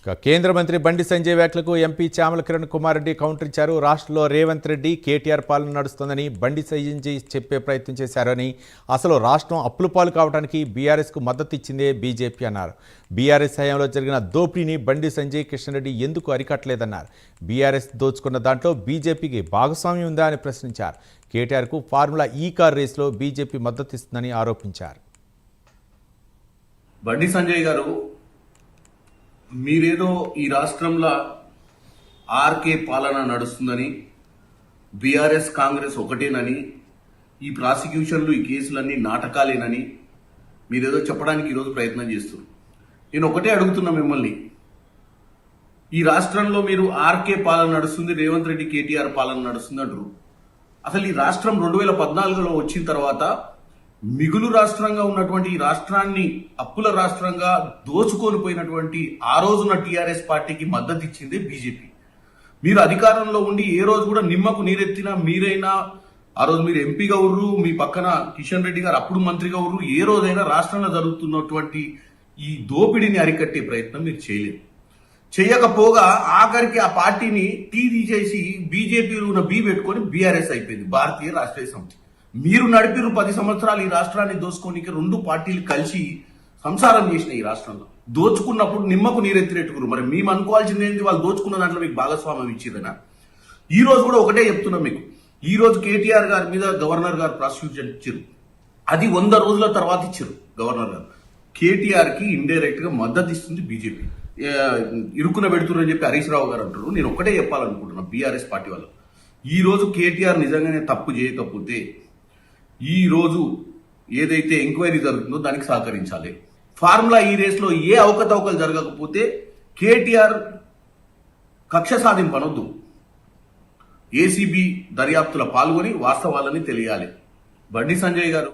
కేంద్ర మంత్రి బండి సంజయ్ వ్యాఖ్యలకు ఎంపీ చామల కిరణ్ కుమార్ రెడ్డి కౌంటర్ ఇచ్చారు. రాష్ట్రంలో రేవంత్ రెడ్డి కేటీఆర్ పాలన నడుస్తోందని బండి సంజయ్ చెప్పే ప్రయత్నం చేశారని, అసలు రాష్ట్రం అప్పుల పాలు కావడానికి బీఆర్ఎస్కు మద్దతు ఇచ్చిందే బీజేపీ అన్నారు. బీఆర్ఎస్ హయాంలో జరిగిన దోపిడీని బండి సంజయ్ కిషన్ ఎందుకు అరికట్టలేదన్నారు. బీఆర్ఎస్ దోచుకున్న దాంట్లో బీజేపీకి భాగస్వామ్యం ఉందా అని ప్రశ్నించారు. కేటీఆర్కు ఫార్ములా ఈ కార్ రేసులో బీజేపీ మద్దతు ఇస్తుందని ఆరోపించారు. బండి సంజయ్ గారు, మీరేదో ఈ రాష్ట్రంలో ఆర్కే పాలన నడుస్తుందని, బీఆర్ఎస్ కాంగ్రెస్ ఒకటేనని, ఈ ప్రాసిక్యూషన్లు ఈ కేసులన్నీ నాటకాలేనని మీరేదో చెప్పడానికి ఈరోజు ప్రయత్నం చేస్తున్నారు. నేను ఒకటే అడుగుతున్నా మిమ్మల్ని, ఈ రాష్ట్రంలో మీరు ఆర్కే పాలన నడుస్తుంది, రేవంత్ రెడ్డి కేటీఆర్ పాలన నడుస్తుంది అంటారు. అసలు ఈ రాష్ట్రం 2014లో వచ్చిన తర్వాత మిగులు రాష్ట్రంగా ఉన్నటువంటి ఈ రాష్ట్రాన్ని అప్పుల రాష్ట్రంగా దోచుకొని పోయినటువంటి ఆ రోజున టీఆర్ఎస్ పార్టీకి మద్దతు ఇచ్చింది బీజేపీ. మీరు అధికారంలో ఉండి ఏ రోజు కూడా నిమ్మకు నీరెత్తినా మీరైనా, ఆ రోజు మీరు ఎంపీగా ఉర్రు, మీ పక్కన కిషన్ రెడ్డి గారు అప్పుడు మంత్రిగా ఉర్రు, ఏ రోజైనా రాష్ట్రంలో జరుగుతున్నటువంటి ఈ దోపిడీని అరికట్టే ప్రయత్నం మీరు చేయలేదు. చేయకపోగా ఆఖరికి ఆ పార్టీని టీ తీసేసి బీజేపీలో ఉన్న బీ పెట్టుకొని బీఆర్ఎస్ అయిపోయింది, భారతీయ రాష్ట్రీయ సమితి. మీరు నడిపిరు 10 సంవత్సరాలు ఈ రాష్ట్రాన్ని దోచుకోనికి 2 పార్టీలు కలిసి సంసారం చేసిన ఈ రాష్ట్రంలో. దోచుకున్నప్పుడు నిమ్మకు నీరెత్తిరెట్టుకురు. మరి మేము అనుకోవాల్సింది ఏంటి? వాళ్ళు దోచుకున్న దాంట్లో మీకు భాగస్వామ్యం ఇచ్చిరనా? ఈ రోజు కూడా ఒకటే చెప్తున్నాం మీకు, ఈ రోజు కేటీఆర్ గారి మీద గవర్నర్ గారు ప్రాసిక్యూషన్ ఇచ్చారు. అది 100 రోజుల తర్వాత ఇచ్చారు గవర్నర్ గారు. కేటీఆర్ కి ఇండైరెక్ట్ గా మద్దతు ఇస్తుంది బీజేపీ. ఇరుకున పెడుతున్నారని చెప్పి హరీష్ రావు గారు అంటారు. నేను ఒకటే చెప్పాలనుకుంటున్నా బీఆర్ఎస్ పార్టీ వాళ్ళు, ఈ రోజు కేటీఆర్ నిజంగానే తప్పు చేయకపోతే ఈ రోజు ఏదైతే ఎంక్వైరీ జరుగుతుందో దానికి సహకరించాలి. ఫార్ములా ఈ రేస్లో ఏ అవకతవకలు జరగకపోతే కేటీఆర్ కక్ష సాధింపు అనొద్దు, ఏసీబీ దర్యాప్తులో పాల్గొని వాస్తవాలని తెలియాలి. బండి సంజయ్ గారు